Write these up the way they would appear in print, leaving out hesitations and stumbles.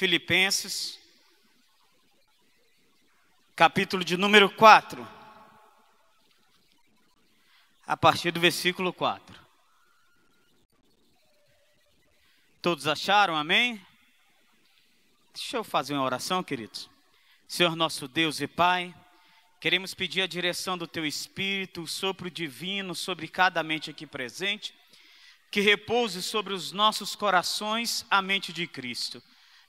Filipenses, capítulo de número 4, a partir do versículo 4. Todos acharam, amém? Deixa eu fazer uma oração, queridos. Senhor nosso Deus e Pai, queremos pedir a direção do Teu Espírito, o sopro divino sobre cada mente aqui presente, que repouse sobre os nossos corações a mente de Cristo,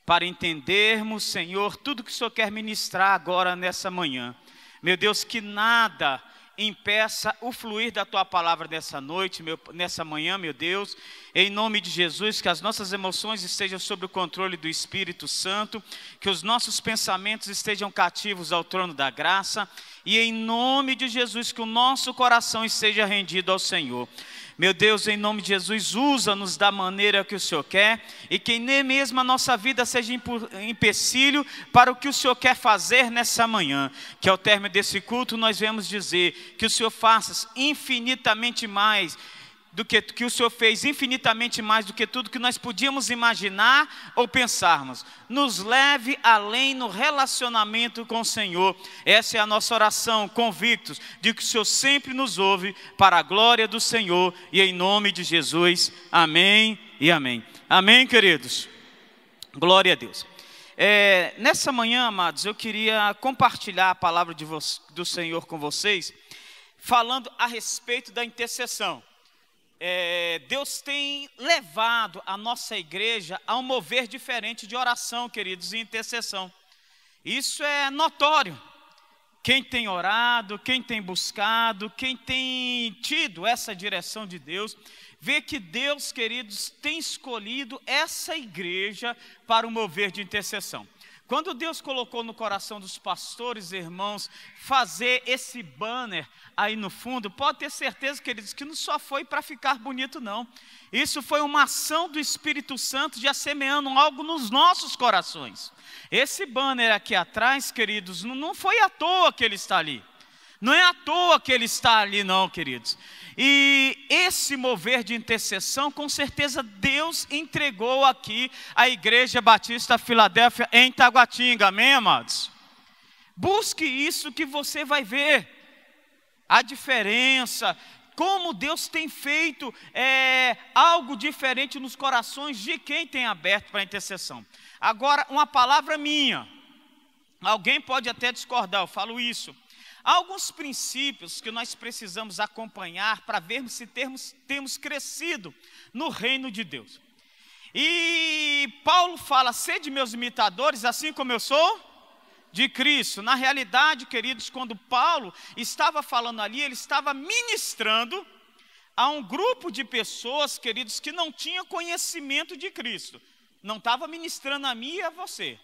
para entendermos, Senhor, tudo que o Senhor quer ministrar agora nessa manhã. Meu Deus, que nada impeça o fluir da Tua palavra nessa noite, nessa manhã, meu Deus, em nome de Jesus, que as nossas emoções estejam sob o controle do Espírito Santo, que os nossos pensamentos estejam cativos ao trono da graça, e em nome de Jesus, que o nosso coração esteja rendido ao Senhor. Meu Deus, em nome de Jesus, usa-nos da maneira que o Senhor quer, e que nem mesmo a nossa vida seja empecilho para o que o Senhor quer fazer nessa manhã. Que ao término desse culto nós venhamos dizer que o Senhor faça infinitamente mais do que o Senhor fez, infinitamente mais do que tudo que nós podíamos imaginar ou pensarmos. Nos leve além no relacionamento com o Senhor. Essa é a nossa oração, convictos de que o Senhor sempre nos ouve para a glória do Senhor, e em nome de Jesus, amém e amém. Amém, queridos? Glória a Deus. Nessa manhã, amados, eu queria compartilhar a palavra do Senhor com vocês, falando a respeito da intercessão. Deus tem levado a nossa igreja a um mover diferente de oração, queridos, e intercessão. Isso é notório. Quem tem orado, quem tem buscado, quem tem tido essa direção de Deus, vê que Deus, queridos, tem escolhido essa igreja para o mover de intercessão. Quando Deus colocou no coração dos pastores e irmãos fazer esse banner aí no fundo, pode ter certeza, queridos, que não só foi para ficar bonito, não. Isso foi uma ação do Espírito Santo já semeando algo nos nossos corações. Esse banner aqui atrás, queridos, não foi à toa que ele está ali. Não é à toa que ele está ali, não, queridos. E esse mover de intercessão, com certeza Deus entregou aqui a Igreja Batista Filadélfia em Taguatinga, amém, amados? Busque isso que você vai ver a diferença, como Deus tem feito algo diferente nos corações de quem tem aberto para a intercessão. Agora, uma palavra minha, alguém pode até discordar, eu falo isso. Há alguns princípios que nós precisamos acompanhar para vermos se temos crescido no reino de Deus. E Paulo fala, sede meus imitadores, assim como eu sou de Cristo. Na realidade, queridos, quando Paulo estava falando ali, ele estava ministrando a um grupo de pessoas, queridos, que não tinha conhecimento de Cristo. Não estava ministrando a mim e a você.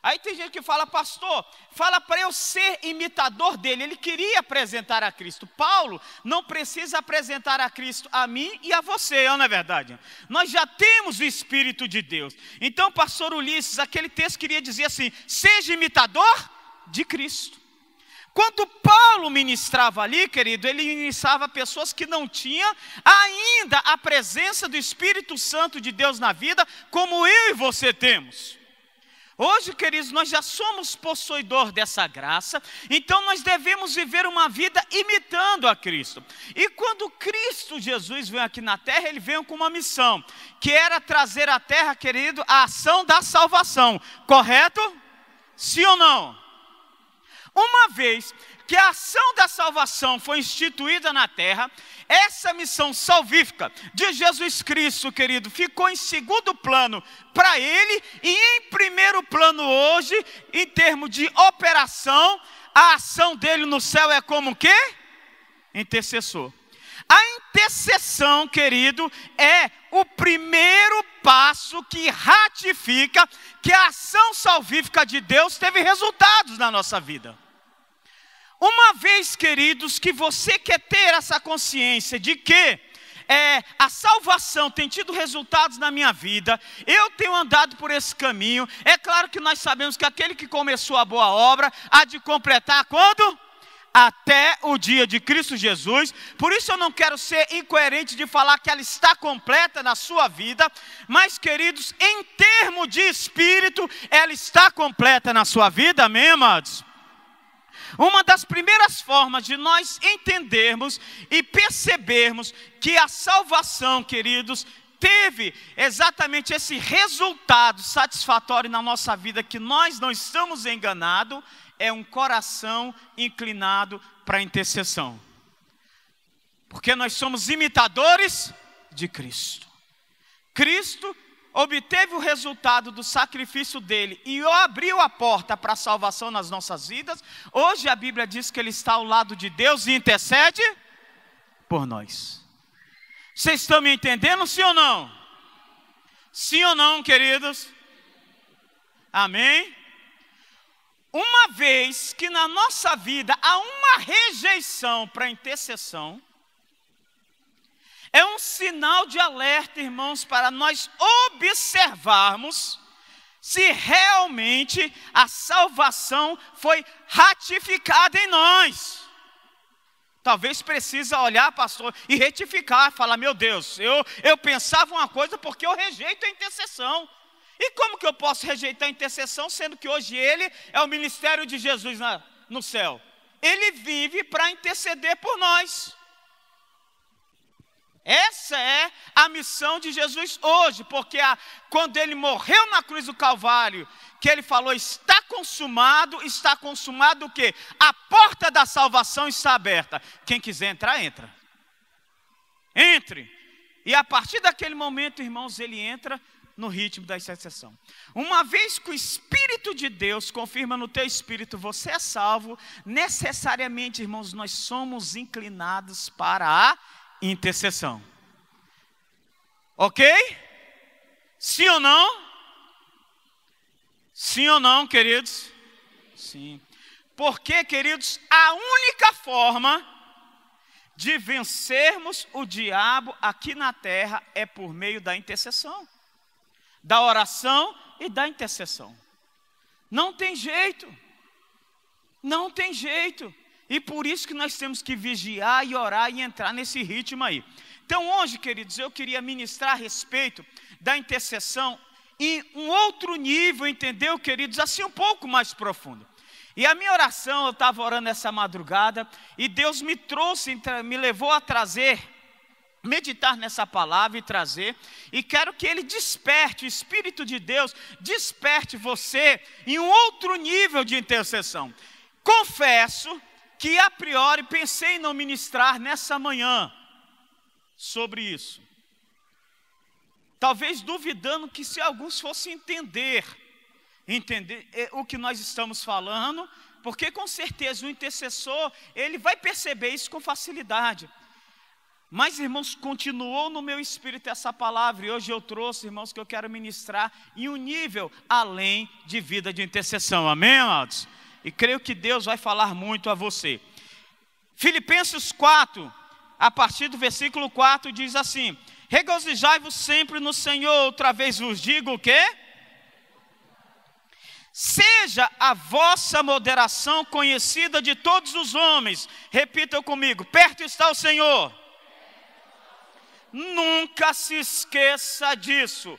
Aí tem gente que fala, pastor, fala para eu ser imitador dele. Ele queria apresentar a Cristo. Paulo não precisa apresentar a Cristo a mim e a você, não é verdade? Nós já temos o Espírito de Deus. Então, pastor Ulisses, aquele texto queria dizer assim, seja imitador de Cristo. Quando Paulo ministrava ali, querido, ele ministrava pessoas que não tinham ainda a presença do Espírito Santo de Deus na vida, como eu e você temos. Hoje, queridos, nós já somos possuidor dessa graça, então nós devemos viver uma vida imitando a Cristo. E quando Cristo Jesus veio aqui na terra, ele veio com uma missão, que era trazer à terra, querido, a ação da salvação, correto? Sim ou não? Uma vez que a ação da salvação foi instituída na terra, essa missão salvífica de Jesus Cristo, querido, ficou em segundo plano para ele, e em primeiro plano hoje, em termos de operação, a ação dele no céu é como o quê? Intercessor. A intercessão, querido, é o primeiro passo que ratifica que a ação salvífica de Deus teve resultados na nossa vida. Uma vez, queridos, que você quer ter essa consciência de que a salvação tem tido resultados na minha vida, eu tenho andado por esse caminho, é claro que nós sabemos que aquele que começou a boa obra há de completar quando? até o dia de Cristo Jesus. Por isso eu não quero ser incoerente de falar que ela está completa na sua vida, mas, queridos, em termos de espírito, ela está completa na sua vida, amém, amados? Uma das primeiras formas de nós entendermos e percebermos que a salvação, queridos, teve exatamente esse resultado satisfatório na nossa vida, que nós não estamos enganados, é um coração inclinado para a intercessão. Porque nós somos imitadores de Cristo. Cristo obteve o resultado do sacrifício dele e abriu a porta para a salvação nas nossas vidas. Hoje a Bíblia diz que ele está ao lado de Deus e intercede por nós. Vocês estão me entendendo, sim ou não? Sim ou não, queridos? Amém? Uma vez que na nossa vida há uma rejeição para a intercessão, é um sinal de alerta, irmãos, para nós observarmos se realmente a salvação foi ratificada em nós. Talvez precisa olhar, pastor, e retificar, falar, meu Deus, eu pensava uma coisa porque eu rejeito a intercessão. E como que eu posso rejeitar a intercessão, sendo que hoje ele é o ministério de Jesus no céu? Ele vive para interceder por nós. Essa é a missão de Jesus hoje, porque quando ele morreu na cruz do Calvário, que ele falou, está consumado o quê? A porta da salvação está aberta. Quem quiser entrar, entra. Entre. E a partir daquele momento, irmãos, ele entra no ritmo da intercessão. Uma vez que o Espírito de Deus confirma no teu espírito, você é salvo, necessariamente, irmãos, nós somos inclinados para a intercessão. Ok? Sim ou não? Sim ou não, queridos? Sim. Porque, queridos, a única forma de vencermos o diabo aqui na terra é por meio da intercessão, da oração e da intercessão. Não tem jeito. Não tem jeito. E por isso que nós temos que vigiar e orar e entrar nesse ritmo aí. Então hoje, queridos, eu queria ministrar a respeito da intercessão em um outro nível, entendeu, queridos? Assim um pouco mais profundo. E a minha oração, eu estava orando essa madrugada, e Deus me trouxe, me levou a trazer, meditar nessa palavra e trazer, e quero que Ele desperte, o Espírito de Deus desperte você em um outro nível de intercessão. Confesso que a priori pensei em não ministrar nessa manhã sobre isso. Talvez duvidando que se alguns fossem entender o que nós estamos falando, porque com certeza o intercessor, ele vai perceber isso com facilidade. Mas, irmãos, continuou no meu espírito essa palavra, e hoje eu trouxe, irmãos, que eu quero ministrar em um nível além de vida de intercessão, amém, amados? E creio que Deus vai falar muito a você. Filipenses 4, a partir do versículo 4, diz assim: regozijai-vos sempre no Senhor, outra vez vos digo o quê? Seja a vossa moderação conhecida de todos os homens. Repitam comigo, perto está o Senhor. Nunca se esqueça disso.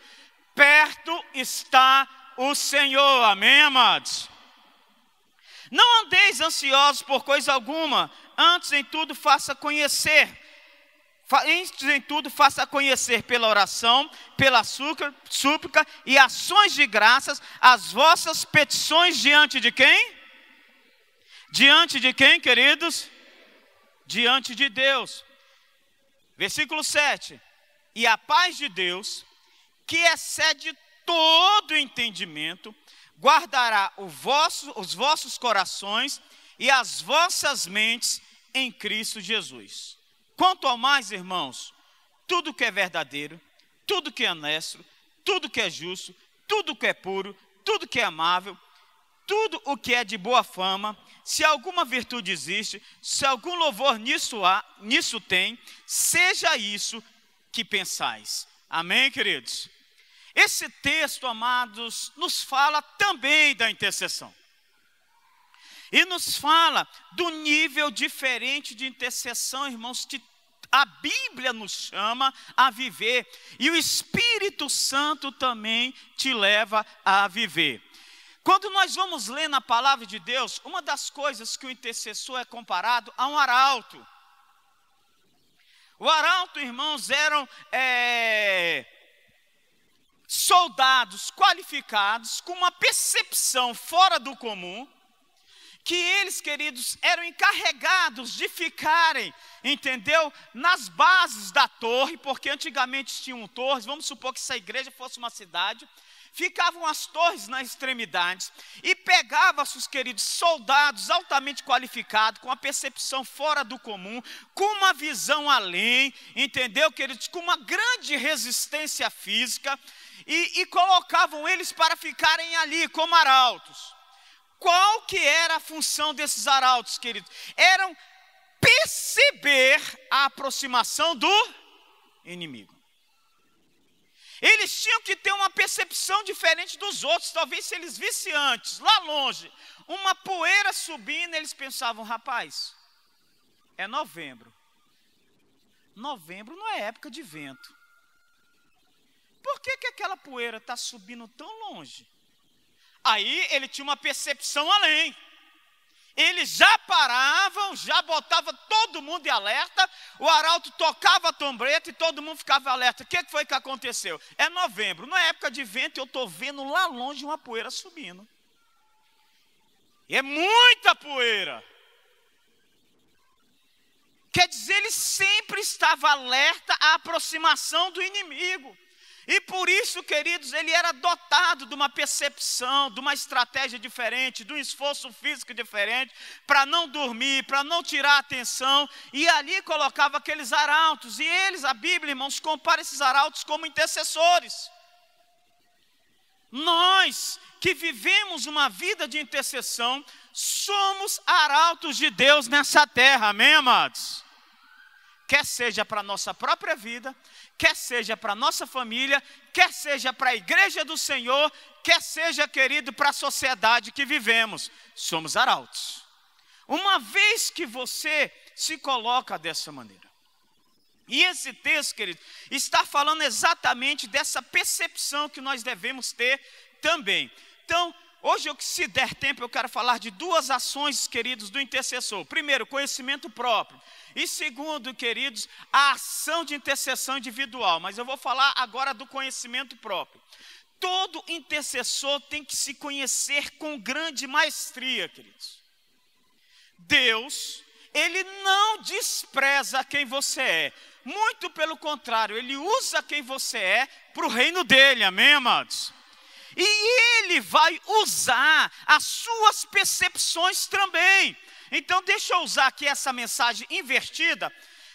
Perto está o Senhor, amém, amados? Não andeis ansiosos por coisa alguma, antes em tudo faça conhecer pela oração, pela súplica e ações de graças, as vossas petições diante de quem? Diante de quem, queridos? Diante de Deus. Versículo 7. E a paz de Deus, que excede todo entendimento, guardará os vossos corações e as vossas mentes em Cristo Jesus. Quanto ao mais, irmãos, tudo que é verdadeiro, tudo que é honesto, tudo que é justo, tudo que é puro, tudo que é amável, tudo o que é de boa fama, se alguma virtude existe, se algum louvor nisso tem, seja isso que pensais. Amém, queridos? Esse texto, amados, nos fala também da intercessão. E nos fala do nível diferente de intercessão, irmãos, que a Bíblia nos chama a viver. E o Espírito Santo também te leva a viver. Quando nós vamos ler na palavra de Deus, uma das coisas que o intercessor é comparado a um arauto. O arauto, irmãos, eram soldados qualificados com uma percepção fora do comum, que eles, queridos, eram encarregados de ficarem, entendeu? Nas bases da torre, porque antigamente tinham torres, vamos supor que essa igreja fosse uma cidade, ficavam as torres nas extremidades, e pegavam-se os queridos soldados altamente qualificados, com a percepção fora do comum, com uma visão além, entendeu, queridos? Com uma grande resistência física, e colocavam eles para ficarem ali como arautos. Qual que era a função desses arautos, queridos? Eram perceber a aproximação do inimigo. Eles tinham que ter uma percepção diferente dos outros. Talvez se eles vissem antes, lá longe, uma poeira subindo, eles pensavam, rapaz, é novembro. Novembro não é época de vento. Por que aquela poeira está subindo tão longe? Aí ele tinha uma percepção além. Eles já paravam, já botavam todo mundo em alerta. O arauto tocava a trombeta e todo mundo ficava alerta. O que foi que aconteceu? É novembro, não é época de vento, eu estou vendo lá longe uma poeira subindo. E é muita poeira. Quer dizer, ele sempre estava alerta à aproximação do inimigo. E por isso, queridos, ele era dotado de uma percepção, de uma estratégia diferente, de um esforço físico diferente, para não dormir, para não tirar a atenção. E ali colocava aqueles arautos. E eles, a Bíblia, irmãos, compara esses arautos como intercessores. Nós que vivemos uma vida de intercessão, somos arautos de Deus nessa terra, amém, amados? Quer seja para a nossa própria vida, quer seja para a nossa família, quer seja para a igreja do Senhor, quer seja, querido, para a sociedade que vivemos, somos arautos. Uma vez que você se coloca dessa maneira. E esse texto, querido, está falando exatamente dessa percepção que nós devemos ter também. Então, hoje, se der tempo, eu quero falar de duas ações, queridos, do intercessor. Primeiro, conhecimento próprio. E segundo, queridos, a ação de intercessão individual. Mas eu vou falar agora do conhecimento próprio. Todo intercessor tem que se conhecer com grande maestria, queridos. Deus, Ele não despreza quem você é. Muito pelo contrário, Ele usa quem você é para o reino dEle, amém, amados? E Ele vai usar as suas percepções também. Então deixa eu usar aqui essa mensagem invertida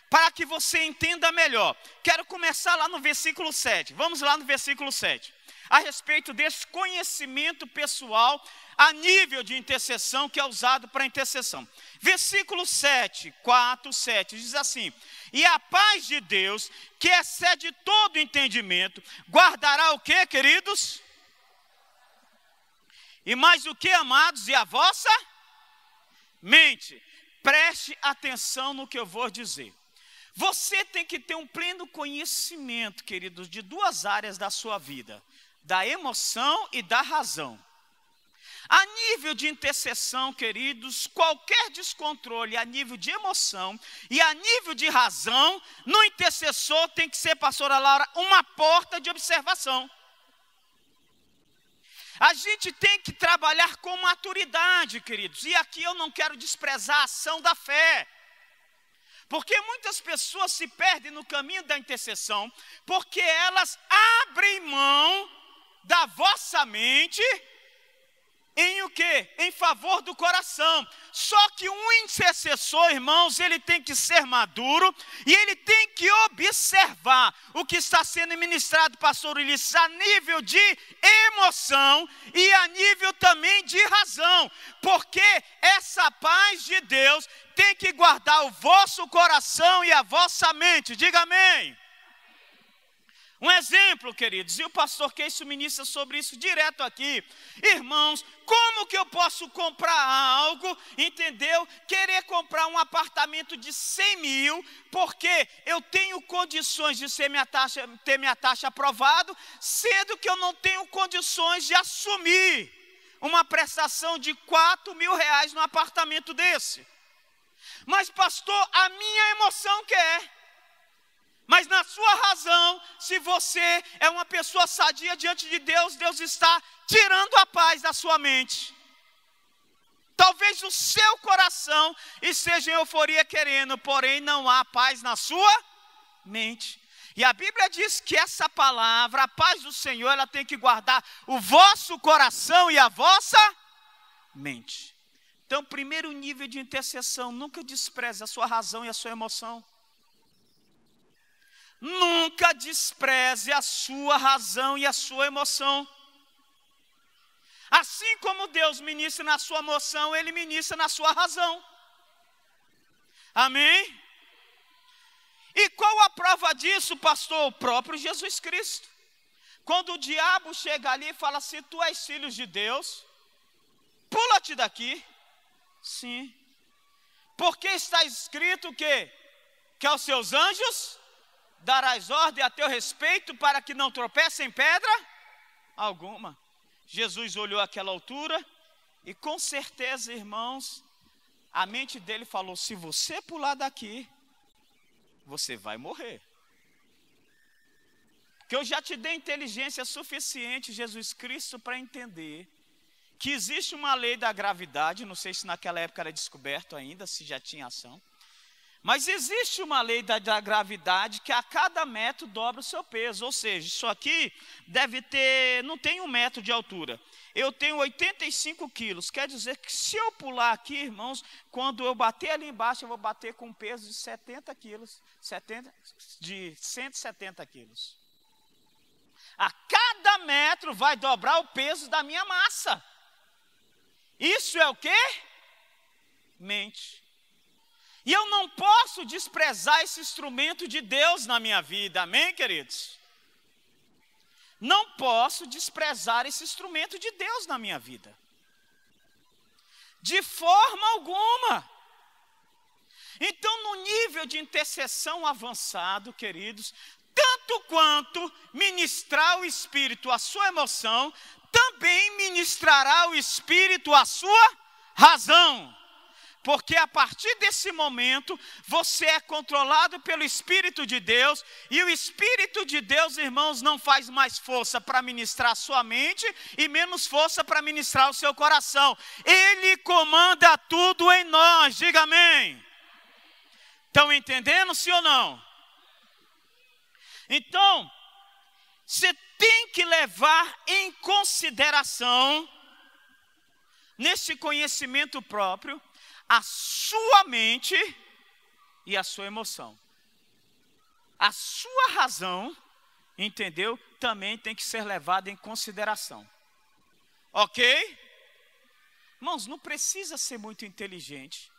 para que você entenda melhor. Quero começar lá no versículo 7. Vamos lá no versículo 7. A respeito desse conhecimento pessoal a nível de intercessão que é usado para intercessão. Versículo 7, 4, 7, diz assim: e a paz de Deus, que excede todo entendimento, guardará o que, queridos? E mais o que, amados? E a vossa mente. Preste atenção no que eu vou dizer. Você tem que ter um pleno conhecimento, queridos, de duas áreas da sua vida: da emoção e da razão. A nível de intercessão, queridos, qualquer descontrole a nível de emoção e a nível de razão, no intercessor tem que ser, pastora Laura, uma porta de observação. A gente tem que trabalhar com maturidade, queridos. E aqui eu não quero desprezar a ação da fé. Porque muitas pessoas se perdem no caminho da intercessão, porque elas abrem mão da vossa mente em o quê? Em favor do coração. Só que um intercessor, irmãos, ele tem que ser maduro e ele tem que observar o que está sendo ministrado, pastor Ulisses, a nível de emoção e a nível também de razão. Porque essa paz de Deus tem que guardar o vosso coração e a vossa mente. Diga amém. Um exemplo, queridos, e o pastor Keiso ministra sobre isso direto aqui. Irmãos, como que eu posso comprar algo, entendeu? Querer comprar um apartamento de 100 mil, porque eu tenho condições de ter minha taxa aprovado, sendo que eu não tenho condições de assumir uma prestação de 4 mil reais num apartamento desse. Mas pastor, a minha emoção quer. Mas na sua razão, se você é uma pessoa sadia diante de Deus, Deus está tirando a paz da sua mente. Talvez o seu coração esteja em euforia querendo, porém não há paz na sua mente. E a Bíblia diz que essa palavra, a paz do Senhor, ela tem que guardar o vosso coração e a vossa mente. Então, primeiro nível de intercessão, nunca despreze a sua razão e a sua emoção. Nunca despreze a sua razão e a sua emoção. Assim como Deus ministra na sua emoção, Ele ministra na sua razão. Amém? E qual a prova disso, pastor? O próprio Jesus Cristo. Quando o diabo chega ali e fala assim, tu és filho de Deus, pula-te daqui. Sim. Porque está escrito que aos seus anjos darás ordem a teu respeito para que não tropece em pedra alguma. Jesus olhou àquela altura e com certeza, irmãos, a mente dele falou, se você pular daqui, você vai morrer. Porque eu já te dei inteligência suficiente, Jesus Cristo, para entender que existe uma lei da gravidade, não sei se naquela época era descoberto ainda, se já tinha ação. Mas existe uma lei da gravidade que a cada metro dobra o seu peso. Ou seja, isso aqui deve ter, não tem 1 metro de altura. Eu tenho 85 quilos. Quer dizer que se eu pular aqui, irmãos, quando eu bater ali embaixo, eu vou bater com um peso de 70 quilos. De 170 quilos. A cada metro vai dobrar o peso da minha massa. Isso é o quê? Mente. E eu não posso desprezar esse instrumento de Deus na minha vida, amém, queridos? Não posso desprezar esse instrumento de Deus na minha vida. De forma alguma. Então, no nível de intercessão avançado, queridos, tanto quanto ministrar o Espírito a sua emoção, também ministrará o Espírito a sua razão. Porque a partir desse momento, você é controlado pelo Espírito de Deus, e o Espírito de Deus, irmãos, não faz mais força para ministrar a sua mente, e menos força para ministrar o seu coração. Ele comanda tudo em nós, diga amém. Estão entendendo, sim ou não? Então, você tem que levar em consideração, nesse conhecimento próprio, a sua mente e a sua emoção. A sua razão, entendeu? Também tem que ser levada em consideração. Ok? Irmãos, não precisa ser muito inteligente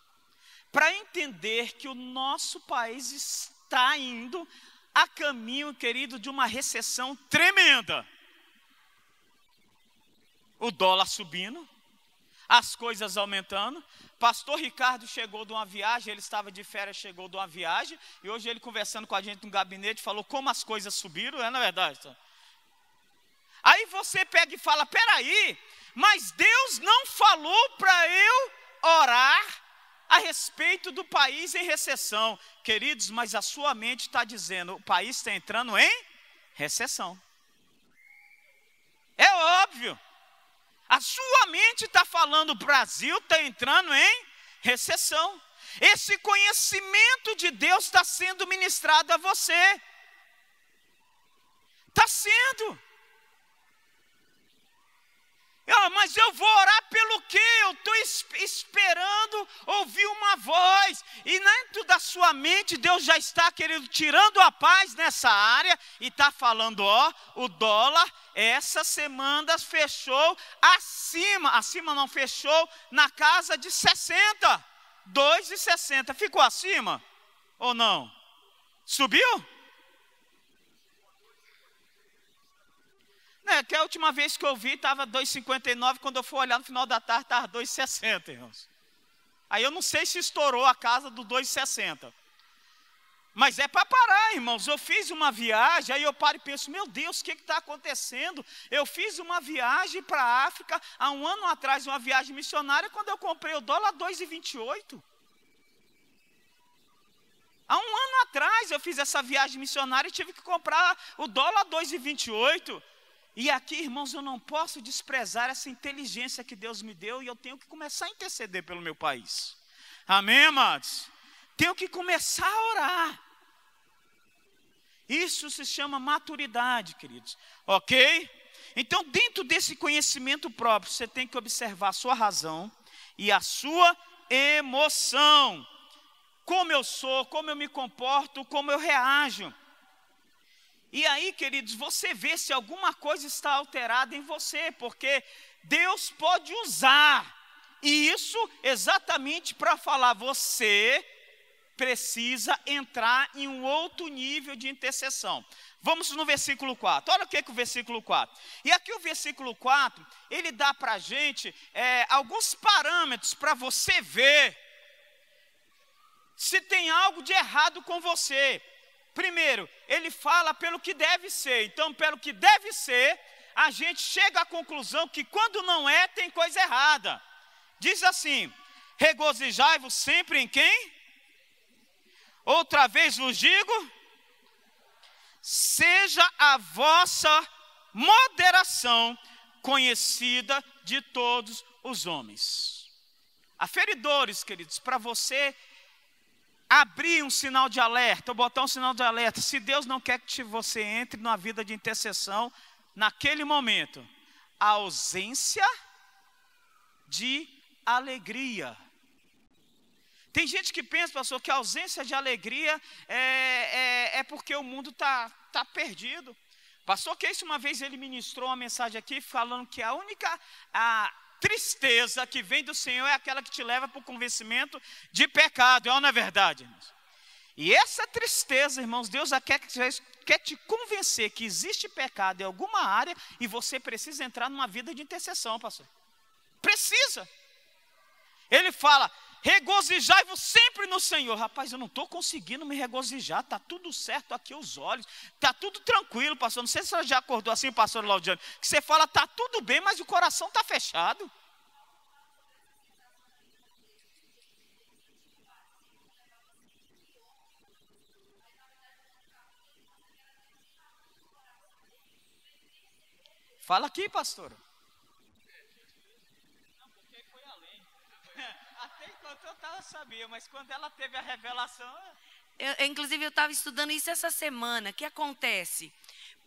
para entender que o nosso país está indo a caminho, querido, de uma recessão tremenda. O dólar subindo, as coisas aumentando. Pastor Ricardo chegou de uma viagem, ele estava de férias, chegou de uma viagem, e hoje ele conversando com a gente no gabinete, falou como as coisas subiram, não é verdade? Aí você pega e fala, peraí, mas Deus não falou para eu orar a respeito do país em recessão. Queridos, mas a sua mente está dizendo, o país está entrando em recessão. É óbvio. A sua mente está falando, o Brasil está entrando em recessão. Esse conhecimento de Deus está sendo ministrado a você. Está sendo. Mas eu vou orar pelo quê? Eu estou esperando ouvir uma voz. E dentro da sua mente, Deus já está, querido, tirando a paz nessa área. E está falando, o dólar, essa semana fechou acima não fechou, na casa de 60. 2,60. Ficou acima ou não? Subiu? Que a última vez que eu vi estava 2,59, quando eu for olhar no final da tarde estava 2,60, irmãos. Aí eu não sei se estourou a casa do 2,60. Mas é para parar, irmãos. Eu fiz uma viagem, aí eu paro e penso, meu Deus, o que está acontecendo? Eu fiz uma viagem para a África, há um ano atrás, uma viagem missionária, quando eu comprei o dólar 2,28. Há um ano atrás eu fiz essa viagem missionária e tive que comprar o dólar 2,28. E aqui, irmãos, eu não posso desprezar essa inteligência que Deus me deu e eu tenho que começar a interceder pelo meu país. Amém, amados? Tenho que começar a orar. Isso se chama maturidade, queridos. Ok? Então, dentro desse conhecimento próprio, você tem que observar a sua razão e a sua emoção. Como eu sou, como eu me comporto, como eu reajo. E aí, queridos, você vê se alguma coisa está alterada em você, porque Deus pode usar isso exatamente para falar, você precisa entrar em um outro nível de intercessão. Vamos no versículo 4, olha o que é o versículo 4. E aqui o versículo 4, ele dá para a gente alguns parâmetros para você ver se tem algo de errado com você. Primeiro, ele fala pelo que deve ser. Então, pelo que deve ser, a gente chega à conclusão que quando não é, tem coisa errada. Diz assim, regozijai-vos sempre em quem? Outra vez vos digo, seja a vossa moderação conhecida de todos os homens. Aferidores, queridos, para você abrir um sinal de alerta, ou botar um sinal de alerta, se Deus não quer que você entre numa vida de intercessão, naquele momento, a ausência de alegria. Tem gente que pensa, pastor, que a ausência de alegria é porque o mundo está perdido. Pastor Keis, uma vez ele ministrou uma mensagem aqui falando que a única tristeza que vem do Senhor é aquela que te leva para o convencimento de pecado. Não é verdade, irmãos? E essa tristeza, irmãos, Deus quer te convencer que existe pecado em alguma área e você precisa entrar numa vida de intercessão, pastor. Precisa. Ele fala, regozijai-vos sempre no Senhor. Rapaz, eu não estou conseguindo me regozijar, está tudo certo aqui aos olhos, está tudo tranquilo, pastor. Não sei se você já acordou assim, pastor Laudiano, que você fala, está tudo bem, mas o coração está fechado. Fala aqui, pastor. Até enquanto eu estava sabia, mas quando ela teve a revelação... Inclusive eu estava estudando isso essa semana. O que acontece?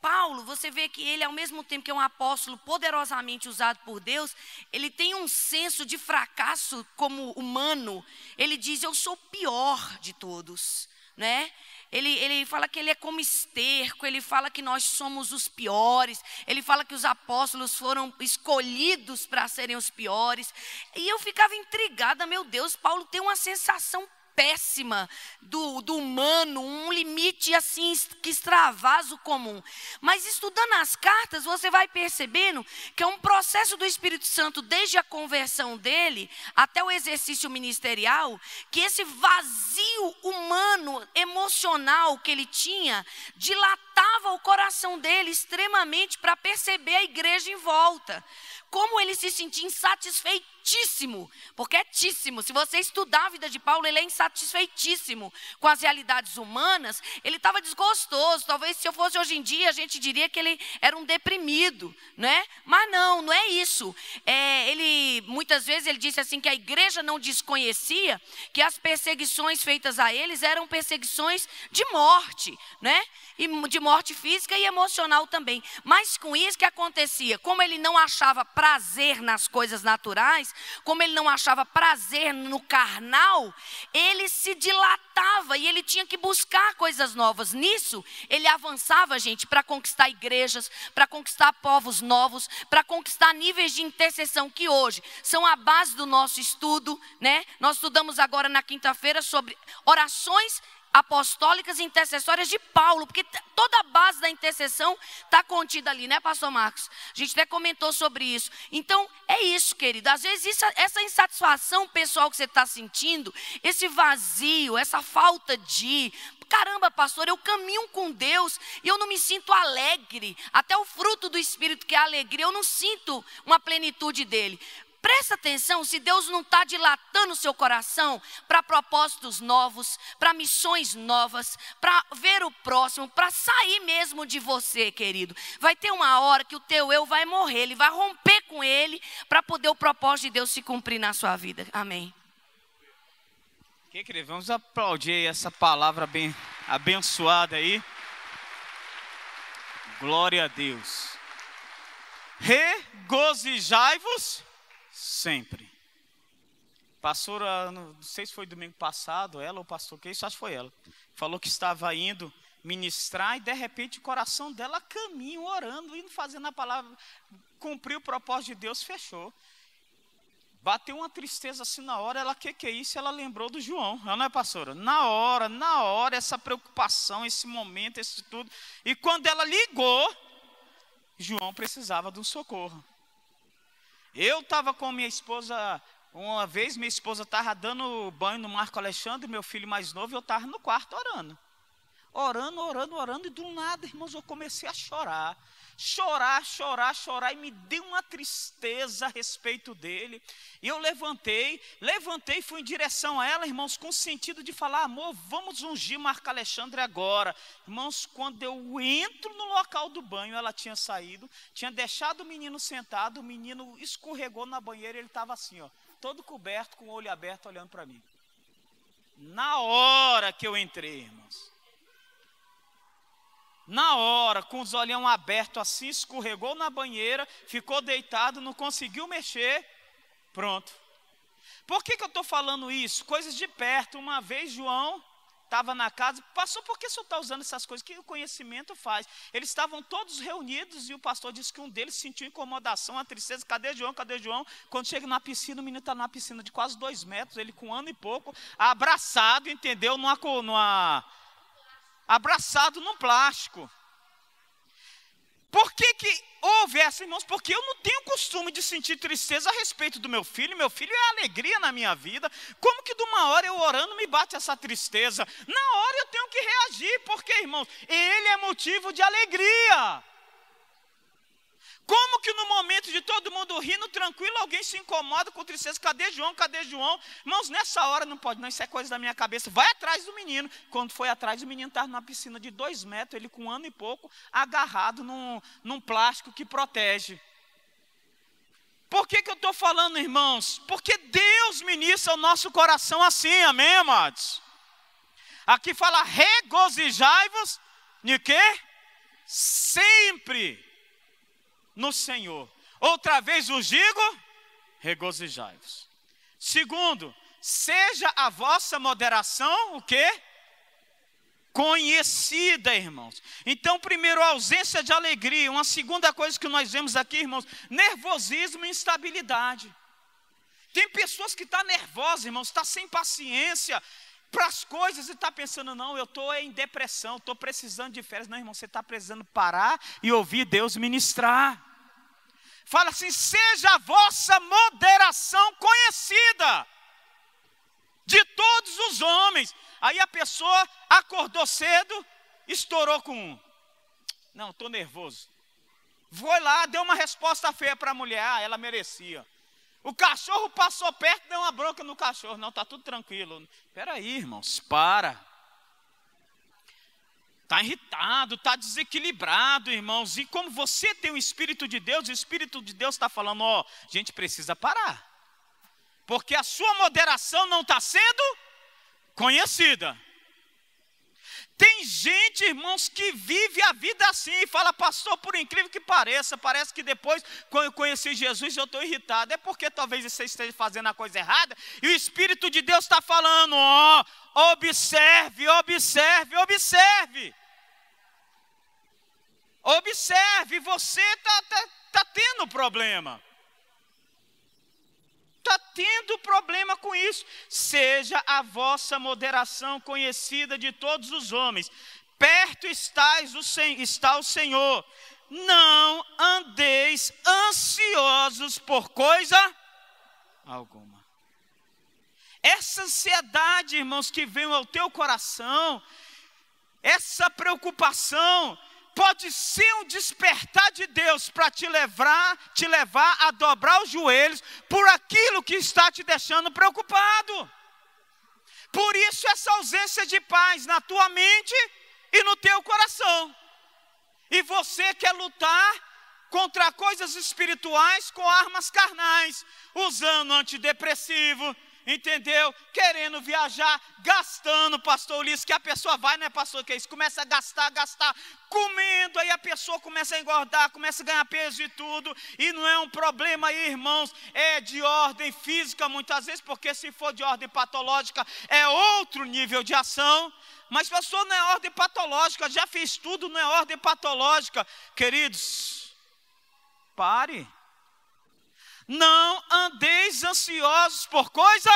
Paulo, você vê que ele, ao mesmo tempo que é um apóstolo poderosamente usado por Deus, ele tem um senso de fracasso como humano. Ele diz, eu sou o pior de todos, né? Ele fala que ele é como esterco, ele fala que nós somos os piores, ele fala que os apóstolos foram escolhidos para serem os piores. E eu ficava intrigada, meu Deus, Paulo tem uma sensação péssima do humano, um limite assim que extravasa o comum. Mas estudando as cartas, você vai percebendo que é um processo do Espírito Santo, desde a conversão dele até o exercício ministerial, que esse vazio humano, emocional que ele tinha, dilatava o coração dele extremamente para perceber a igreja em volta. Como ele se sentia insatisfeitíssimo, porque é tíssimo. Se você estudar a vida de Paulo, ele é insatisfeitíssimo com as realidades humanas. Ele estava desgostoso. Talvez se eu fosse hoje em dia, a gente diria que ele era um deprimido, né? Mas não é isso. Muitas vezes ele disse assim que a igreja não desconhecia que as perseguições feitas a eles eram perseguições de morte, né? E de morte física e emocional também. Mas com isso que acontecia, como ele não achava prazer nas coisas naturais, como ele não achava prazer no carnal, ele se dilatava e ele tinha que buscar coisas novas. Nisso, ele avançava, gente, para conquistar igrejas, para conquistar povos novos, para conquistar níveis de intercessão que hoje são a base do nosso estudo, né? Nós estudamos agora na quinta-feira sobre orações apostólicas e intercessórias de Paulo, porque toda a base da intercessão está contida ali, né, pastor Marcos? A gente até comentou sobre isso. Então, é isso, querido. Às vezes, essa insatisfação pessoal que você está sentindo, esse vazio, essa falta de... Caramba, pastor, eu caminho com Deus e eu não me sinto alegre. Até o fruto do Espírito, que é a alegria, eu não sinto uma plenitude dele. Presta atenção, se Deus não está dilatando o seu coração para propósitos novos, para missões novas, para ver o próximo, para sair mesmo de você, querido. Vai ter uma hora que o teu eu vai morrer, ele vai romper com ele para poder o propósito de Deus se cumprir na sua vida. Amém. Que querido, vamos aplaudir essa palavra bem abençoada aí. Glória a Deus. Regozijai-vos sempre. Pastora, não sei se foi domingo passado, ela ou o pastor, que isso, acho que foi ela. Falou que estava indo ministrar e de repente o coração dela caminha, orando, indo fazendo a palavra, cumpriu o propósito de Deus, fechou. Bateu uma tristeza assim na hora, ela, que é isso? Ela lembrou do João, não é, pastora? Na hora, essa preocupação, esse momento, esse tudo. E quando ela ligou, João precisava de um socorro. Eu estava com minha esposa, uma vez minha esposa estava dando banho no Marco Alexandre, meu filho mais novo, eu estava no quarto orando. Orando, e do nada, irmãos, eu comecei a chorar, e me deu uma tristeza a respeito dele. E eu levantei, e fui em direção a ela, irmãos, com o sentido de falar, amor, vamos ungir Marco Alexandre agora. Irmãos, quando eu entro no local do banho, ela tinha saído, tinha deixado o menino sentado, o menino escorregou na banheira, ele estava assim, ó, todo coberto, com o olho aberto, olhando para mim. Na hora que eu entrei, irmãos, na hora, com os olhão abertos assim, escorregou na banheira, ficou deitado, não conseguiu mexer, pronto. Por que eu estou falando isso? Coisas de perto. Uma vez João estava na casa, pastor, por que o senhor está usando essas coisas? O que o conhecimento faz? Eles estavam todos reunidos e o pastor disse que um deles sentiu incomodação, a tristeza, cadê João? Quando chega na piscina, o menino está numa piscina de quase 2 metros, ele com 1 ano e pouco, abraçado, entendeu? Abraçado num plástico. Por que houve essa, irmãos? Porque eu não tenho costume de sentir tristeza a respeito do meu filho é alegria na minha vida. Como que de uma hora eu orando me bate essa tristeza? Na hora eu tenho que reagir, porque, irmãos, ele é motivo de alegria. Como que no momento de todo mundo rindo, tranquilo, alguém se incomoda com tristeza? Cadê João? Irmãos, nessa hora não pode, não, isso é coisa da minha cabeça. Vai atrás do menino. Quando foi atrás, o menino estava numa piscina de 2 metros, ele com 1 ano e pouco, agarrado num plástico que protege. Por que eu estou falando, irmãos? Porque Deus ministra o nosso coração assim, amém, amados? Aqui fala, regozijai-vos, de quê? Sempre no Senhor. Outra vez vos digo, regozijai-vos. Segundo, seja a vossa moderação, o quê? Conhecida, irmãos. Então, primeiro, a ausência de alegria. Uma segunda coisa que nós vemos aqui, irmãos, nervosismo e instabilidade. Tem pessoas que estão nervosas, irmãos, está sem paciência para as coisas e está pensando, não, eu estou em depressão, estou precisando de férias. Não, irmão, você está precisando parar e ouvir Deus ministrar. Fala assim, seja a vossa moderação conhecida de todos os homens. Aí a pessoa acordou cedo, estourou com um. Não, estou nervoso. Foi lá, deu uma resposta feia para a mulher, ela merecia. O cachorro passou perto, deu uma bronca no cachorro. Não, está tudo tranquilo. Espera aí, irmãos, para. Está irritado, está desequilibrado, irmãos. E como você tem o Espírito de Deus, o Espírito de Deus está falando, ó, a gente precisa parar. Porque a sua moderação não está sendo conhecida. Tem gente, irmãos, que vive a vida assim e fala, pastor, por incrível que pareça, parece que depois, quando eu conheci Jesus, eu estou irritado. É porque talvez você esteja fazendo a coisa errada e o Espírito de Deus está falando, ó, observe. Observe, você está tendo problema. Está tendo problema com isso. Seja a vossa moderação conhecida de todos os homens. perto está o Senhor. Não andeis ansiosos por coisa alguma. Essa ansiedade, irmãos, que vem ao teu coração, essa preocupação, pode ser um despertar de Deus para te levar a dobrar os joelhos por aquilo que está te deixando preocupado. Por isso essa ausência de paz na tua mente e no teu coração. E você quer lutar contra coisas espirituais com armas carnais, usando antidepressivo, entendeu? Querendo viajar, gastando, pastor Ulisses, que a pessoa vai, né, pastor, que é isso? Começa a gastar, comendo, aí a pessoa começa a engordar, começa a ganhar peso e tudo, e não é um problema aí, irmãos, é de ordem física muitas vezes, porque se for de ordem patológica, é outro nível de ação. Mas pastor, não é ordem patológica, já fiz tudo, não é ordem patológica. Queridos, pare. Não andeis ansiosos por coisa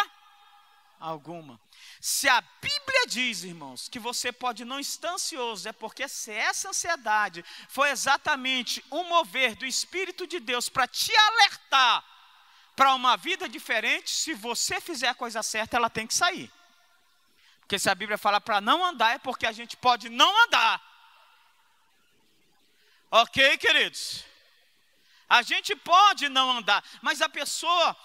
alguma. Se a Bíblia diz, irmãos, que você pode não estar ansioso, é porque se essa ansiedade foi exatamente um mover do Espírito de Deus para te alertar para uma vida diferente, se você fizer a coisa certa, ela tem que sair. Porque se a Bíblia fala para não andar, é porque a gente pode não andar. Ok, queridos? A gente pode não andar, mas a pessoa,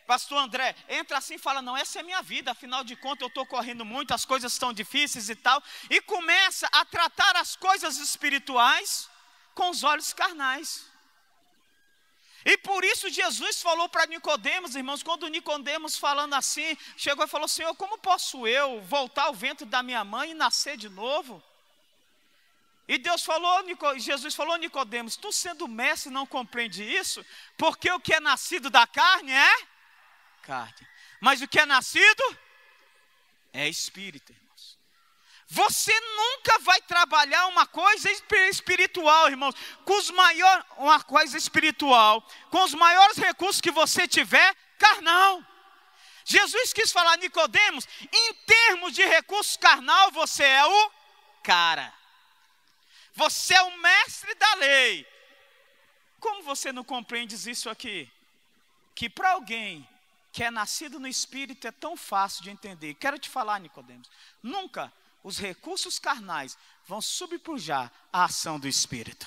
pastor André, entra assim e fala, não, essa é minha vida, afinal de contas eu estou correndo muito, as coisas estão difíceis e tal, e começa a tratar as coisas espirituais com os olhos carnais. E por isso Jesus falou para Nicodemos, irmãos, quando Nicodemos falando assim, chegou e falou, Senhor, como posso eu voltar ao ventre da minha mãe e nascer de novo? E Jesus falou, Nicodemos, tu sendo mestre não compreende isso? Porque o que é nascido da carne é carne, mas o que é nascido é espírito, irmãos. Você nunca vai trabalhar uma coisa espiritual, irmãos, uma coisa espiritual, com os maiores recursos que você tiver, carnal. Jesus quis falar, Nicodemos, em termos de recursos carnal, você é o cara. Você é o mestre da lei. Como você não compreende isso aqui? Que para alguém que é nascido no Espírito é tão fácil de entender. Quero te falar, Nicodemos, nunca os recursos carnais vão subpujar a ação do Espírito.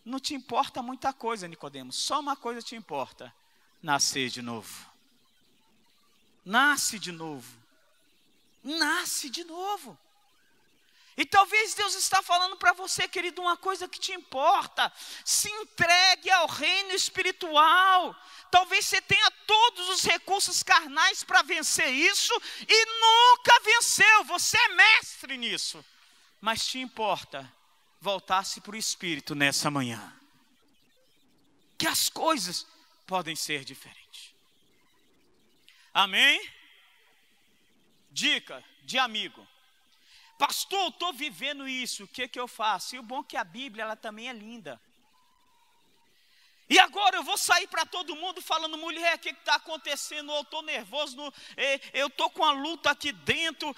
Não te importa muita coisa, Nicodemos, só uma coisa te importa, nascer de novo. Nasce de novo. Nasce de novo. E talvez Deus está falando para você, querido, uma coisa que te importa. Se entregue ao reino espiritual. Talvez você tenha todos os recursos carnais para vencer isso e nunca venceu. Você é mestre nisso. Mas te importa voltar-se para o Espírito nessa manhã. Que as coisas podem ser diferentes. Amém? Dica de amigo. Pastor, eu estou vivendo isso, o que eu faço? E o bom é que a Bíblia, ela também é linda. E agora eu vou sair para todo mundo falando, mulher, o que está acontecendo? Eu estou nervoso, eu estou com a luta aqui dentro,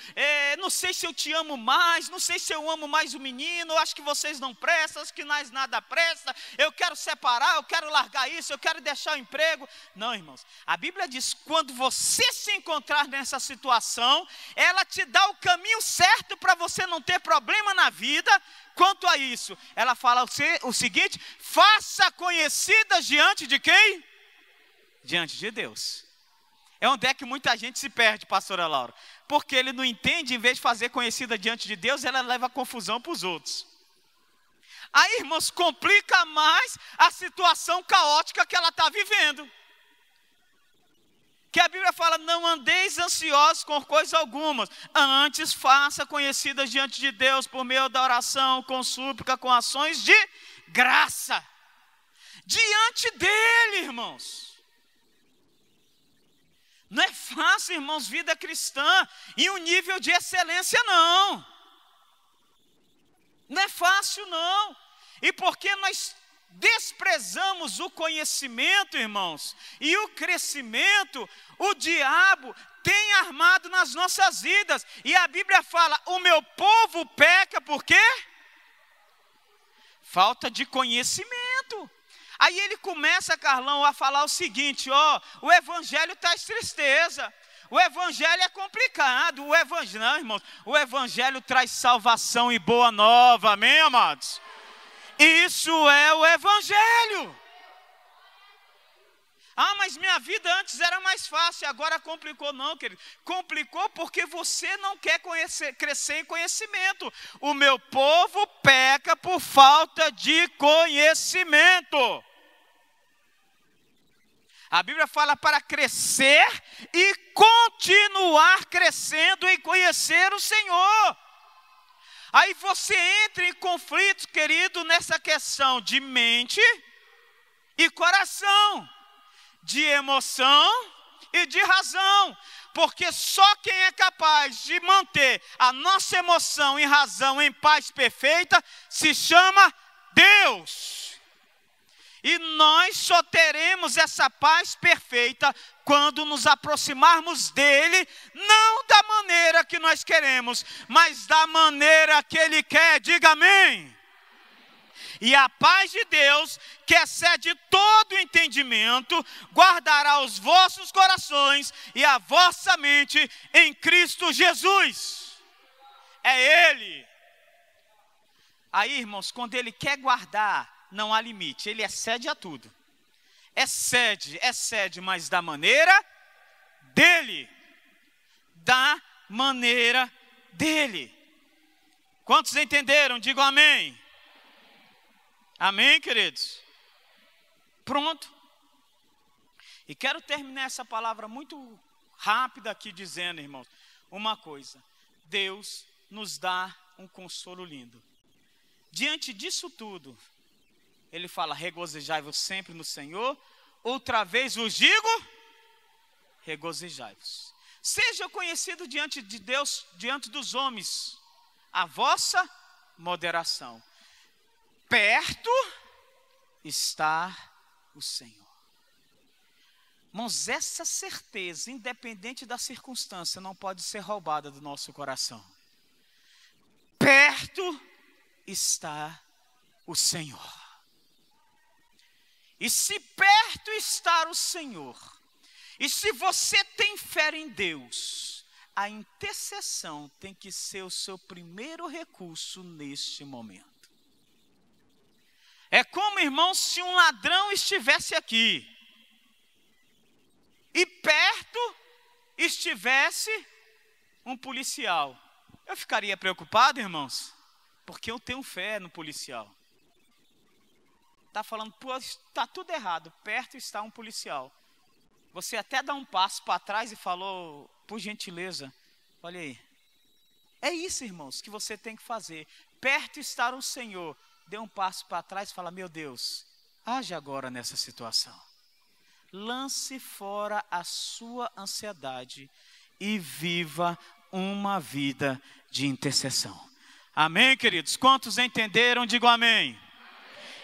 não sei se eu te amo mais, não sei se eu amo mais o menino, acho que vocês não prestam, acho que nós nada presta, eu quero separar, eu quero largar isso, eu quero deixar o emprego. Não, irmãos, a Bíblia diz, quando você se encontrar nessa situação, ela te dá o caminho certo para você não ter problema na vida. Quanto a isso, ela fala o seguinte, faça conhecidas diante de quem? Diante de Deus. É onde é que muita gente se perde, pastora Laura. Porque ele não entende, em vez de fazer conhecida diante de Deus, ela leva confusão para os outros. Aí, irmãos, complica mais a situação caótica que ela está vivendo. Que a Bíblia fala, não andeis ansiosos com coisa alguma, antes faça conhecidas diante de Deus por meio da oração, com súplica, com ações de graça. Diante dele, irmãos. Não é fácil, irmãos, vida cristã em um nível de excelência, não. Não é fácil, não. E porque nós desprezamos o conhecimento, irmãos, e o crescimento, o diabo tem armado nas nossas vidas. E a Bíblia fala, o meu povo peca por quê? Falta de conhecimento. Aí ele começa, Carlão, a falar o seguinte, o evangelho traz tristeza. O evangelho é complicado. Não, irmãos, o evangelho traz salvação e boa nova. Amém, amados? Isso é o evangelho. Mas minha vida antes era mais fácil, agora complicou. Não, querido. Complicou porque você não quer crescer em conhecimento. O meu povo peca por falta de conhecimento. A Bíblia fala para crescer e continuar crescendo em conhecer o Senhor. Aí você entra em conflito, querido, nessa questão de mente e coração, de emoção e de razão, porque só quem é capaz de manter a nossa emoção e razão em paz perfeita se chama Deus. E nós só teremos essa paz perfeita quando nos aproximarmos dele, não da maneira que nós queremos, mas da maneira que ele quer. Diga amém. E a paz de Deus, que excede todo entendimento, guardará os vossos corações e a vossa mente em Cristo Jesus. É ele. Aí, irmãos, quando ele quer guardar, não há limite, ele excede a tudo. Excede, mas da maneira dele. Da maneira dele. Quantos entenderam? Digam amém. Amém, queridos? Pronto. E quero terminar essa palavra muito rápida aqui dizendo, irmãos, uma coisa. Deus nos dá um consolo lindo. Diante disso tudo, ele fala, regozijai-vos sempre no Senhor. Outra vez vos digo, regozijai-vos. Seja conhecido diante de Deus, diante dos homens, a vossa moderação. Perto está o Senhor. Irmãos, essa certeza, independente da circunstância, não pode ser roubada do nosso coração. Perto está o Senhor. E se perto está o Senhor, e se você tem fé em Deus, a intercessão tem que ser o seu primeiro recurso neste momento. É como, irmão, se um ladrão estivesse aqui, e perto estivesse um policial. Eu ficaria preocupado, irmãos, porque eu tenho fé no policial. Está falando, pô, está tudo errado, perto está um policial. Você até dá um passo para trás e falou, por gentileza, olha aí. É isso, irmãos, que você tem que fazer. Perto está o Senhor. Dê um passo para trás e fala, meu Deus, age agora nessa situação. Lance fora a sua ansiedade e viva uma vida de intercessão. Amém, queridos? Quantos entenderam? Digam amém.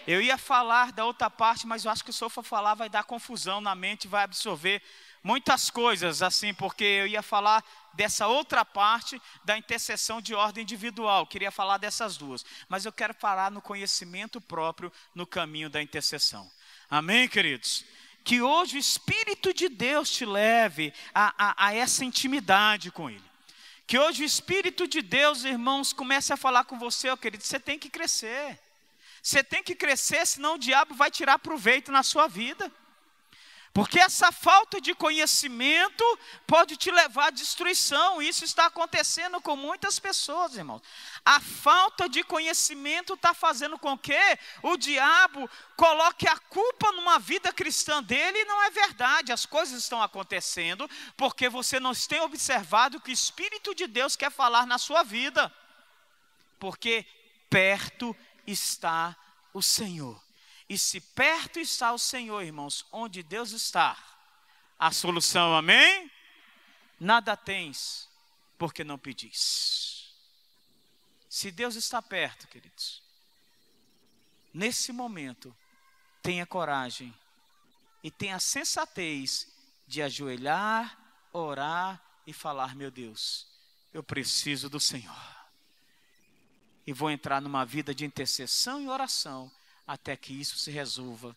Eu ia falar da outra parte, mas eu acho que se eu for falar vai dar confusão na mente, vai absorver muitas coisas assim, porque eu ia falar dessa outra parte da intercessão de ordem individual, queria falar dessas duas, mas eu quero falar no conhecimento próprio, no caminho da intercessão. Amém, queridos? Que hoje o Espírito de Deus te leve a essa intimidade com Ele. Que hoje o Espírito de Deus, irmãos, comece a falar com você, querido, você tem que crescer. Você tem que crescer, senão o diabo vai tirar proveito na sua vida. Porque essa falta de conhecimento pode te levar à destruição. Isso está acontecendo com muitas pessoas, irmãos. A falta de conhecimento está fazendo com que o diabo coloque a culpa numa vida cristã dele, e não é verdade. As coisas estão acontecendo porque você não tem observado o que o Espírito de Deus quer falar na sua vida. Porque perto está o Senhor. E se perto está o Senhor, irmãos, onde Deus está, a solução, amém? Nada tens, porque não pedis. Se Deus está perto, queridos, nesse momento, tenha coragem e tenha a sensatez de ajoelhar, orar e falar: meu Deus, eu preciso do Senhor. E vou entrar numa vida de intercessão e oração até que isso se resolva